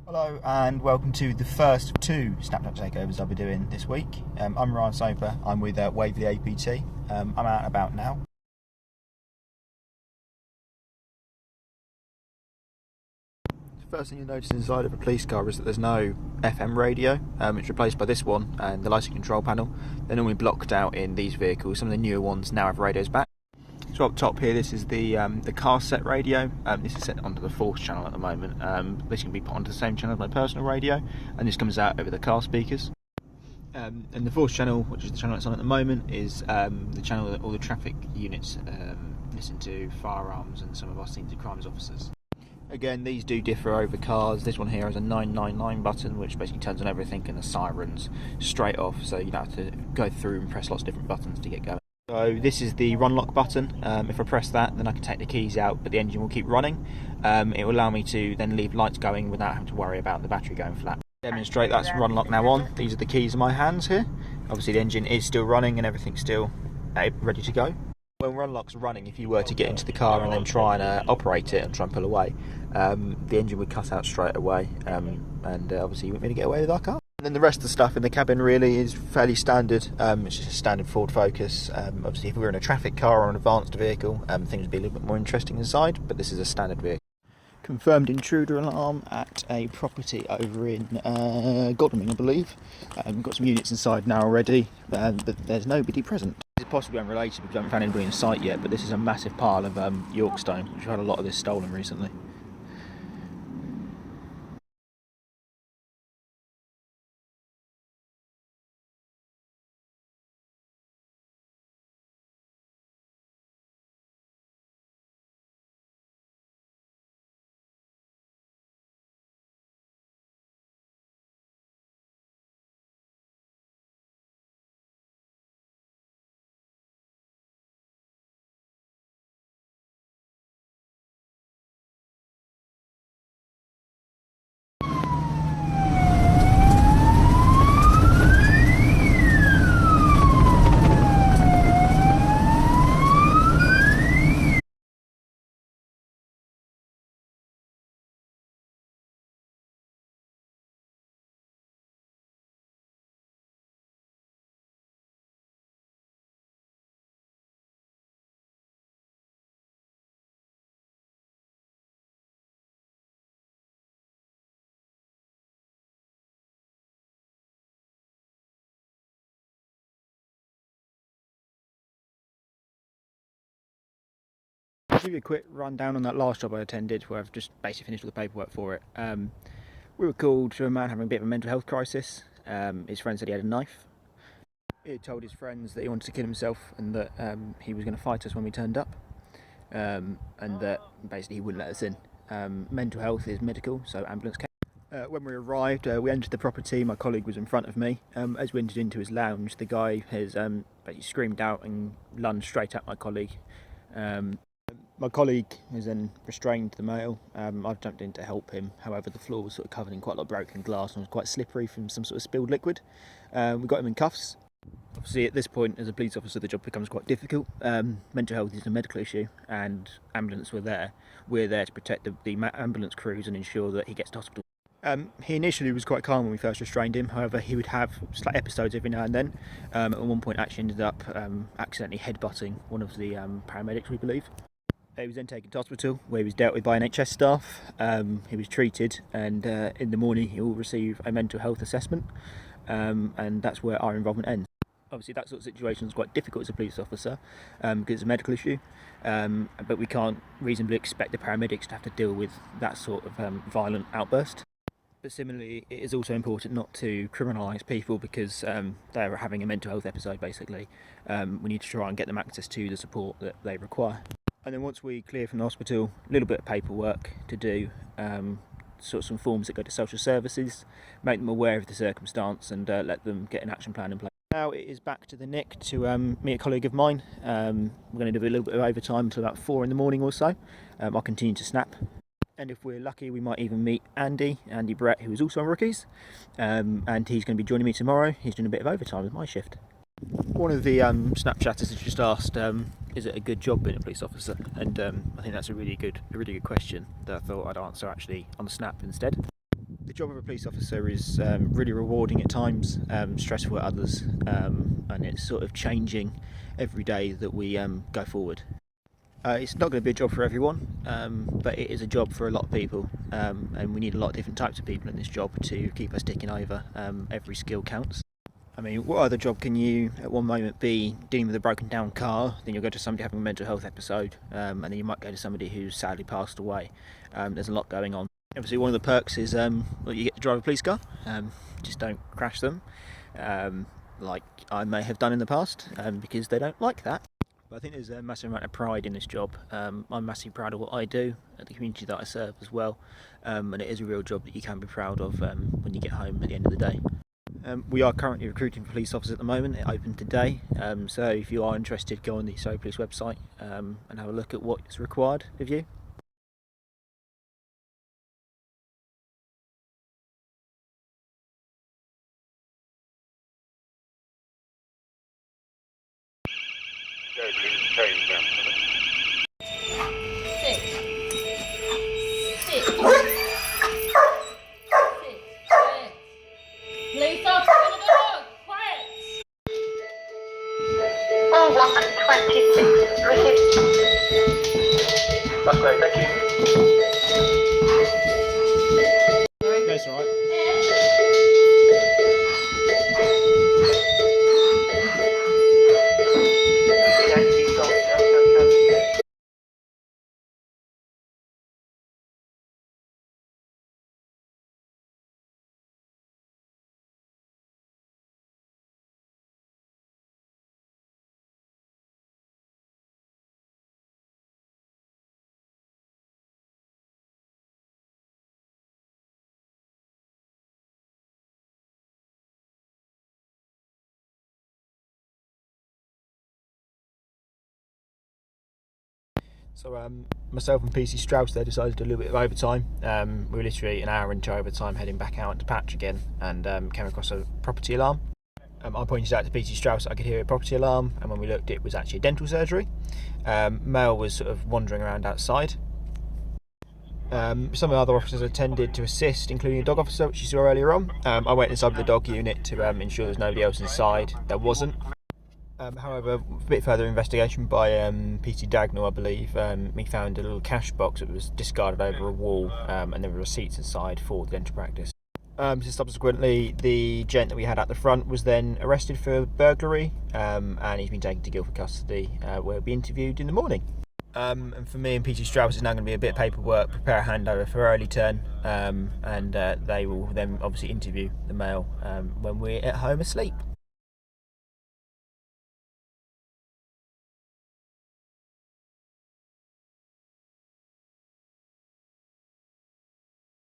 Hello and welcome to the first of two Snapchat takeovers I'll be doing this week. I'm Ryan Soper, I'm with Waverley APT. I'm out and about now. The first thing you'll notice inside of a police car is that there's no FM radio. It's replaced by this one and the lighting control panel. They're normally blocked out in these vehicles. Some of the newer ones now have radios back. So up top here, this is the car set radio. This is set onto the Force channel at the moment. This can be put onto the same channel as my personal radio, and this comes out over the car speakers. And the Force channel, which is the channel it's on at the moment, is the channel that all the traffic units listen to, firearms and some of our scenes of crimes officers. Again, these do differ over cars. This one here has a 999 button, which basically turns on everything and the sirens straight off, so you don't have to go through and press lots of different buttons to get going. So this is the run lock button. If I press that, then I can take the keys out, but the engine will keep running. It will allow me to then leave lights going without having to worry about the battery going flat. Demonstrate that's run lock now on. These are the keys in my hands here. Obviously the engine is still running and everything's still ready to go. When run lock's running, if you were to get into the car and then try and operate it and try and pull away, the engine would cut out straight away, and obviously you wouldn't be able to get away with our car. And then the rest of the stuff in the cabin really is fairly standard. It's just a standard Ford Focus. Obviously if we were in a traffic car or an advanced vehicle, things would be a little bit more interesting inside, but this is a standard vehicle. Confirmed intruder alarm at a property over in Godalming, I believe. Got some units inside now already, but there's nobody present. This is possibly unrelated because I haven't found anybody in sight yet, but this is a massive pile of York stone, which we've had a lot of this stolen recently. I'll give you a quick rundown on that last job I attended, where I've just basically finished all the paperwork for it. We were called to a man having a bit of a mental health crisis. His friend said he had a knife. He had told his friends that he wanted to kill himself and that he was going to fight us when we turned up, and that basically he wouldn't let us in. Mental health is medical, so ambulance came. When we arrived, we entered the property. My colleague was in front of me. As we entered into his lounge, the guy has basically screamed out and lunged straight at my colleague. My colleague is then restrained the male. I've jumped in to help him. However, the floor was sort of covered in quite a lot of broken glass and was quite slippery from some sort of spilled liquid. We got him in cuffs. Obviously, at this point, as a police officer, the job becomes quite difficult. Mental health is a medical issue, and ambulance were there. We're there to protect the ambulance crews and ensure that he gets to hospital. He initially was quite calm when we first restrained him. However, he would have slight episodes every now and then. At one point, actually ended up accidentally headbutting one of the paramedics, we believe. He was then taken to hospital, where he was dealt with by NHS staff. He was treated, and in the morning he will receive a mental health assessment, and that's where our involvement ends. Obviously, that sort of situation is quite difficult as a police officer because it's a medical issue, but we can't reasonably expect the paramedics to have to deal with that sort of violent outburst. But similarly, it is also important not to criminalise people because they're having a mental health episode, basically. We need to try and get them access to the support that they require. And then once we clear from the hospital, a little bit of paperwork to do, sort of some forms that go to social services, make them aware of the circumstance and let them get an action plan in place. Now it is back to the Nick to meet a colleague of mine. We're going to do a little bit of overtime until about 4 in the morning or so. I'll continue to snap. And if we're lucky, we might even meet Andy Brett, who is also on Rookies. And he's going to be joining me tomorrow. He's doing a bit of overtime with my shift. One of the Snapchatters has just asked, is it a good job being a police officer? And I think that's a really good question that I thought I'd answer actually on the Snap instead. The job of a police officer is really rewarding at times, stressful at others, and it's sort of changing every day that we go forward. It's not going to be a job for everyone, but it is a job for a lot of people, and we need a lot of different types of people in this job to keep us ticking over. Every skill counts. I mean, what other job can you at one moment be dealing with a broken down car, then you'll go to somebody having a mental health episode, and then you might go to somebody who's sadly passed away. There's a lot going on. Obviously one of the perks is well, you get to drive a police car, just don't crash them, like I may have done in the past, because they don't like that. But I think there's a massive amount of pride in this job. I'm massively proud of what I do, at the community that I serve as well, and it is a real job that you can be proud of when you get home at the end of the day. We are currently recruiting for police officers at the moment. It opened today, so if you are interested, go on the Surrey Police website and have a look at what's required of you. Police officer to the door, quiet! Oh, 126, received. That's great, thank you. That's all right. So myself and PC Strauss there decided to do a little bit of overtime. We were literally an hour into overtime heading back out into patch again, and came across a property alarm. I pointed out to PC Strauss I could hear a property alarm, and when we looked it was actually a dental surgery. Male was sort of wandering around outside. Some of the other officers attended to assist, including a dog officer, which you saw earlier on. I went inside the dog unit to ensure there's nobody else inside. There wasn't. However, a bit further investigation by PC Dagnall, I believe, we found a little cash box that was discarded over a wall, and there were receipts inside for the dental practice. So subsequently, the gent that we had at the front was then arrested for burglary, and he's been taken to Guildford custody, where he'll be interviewed in the morning. And for me and PC Strauss, it's now going to be a bit of paperwork, prepare a handover for early turn, and they will then obviously interview the male when we're at home asleep.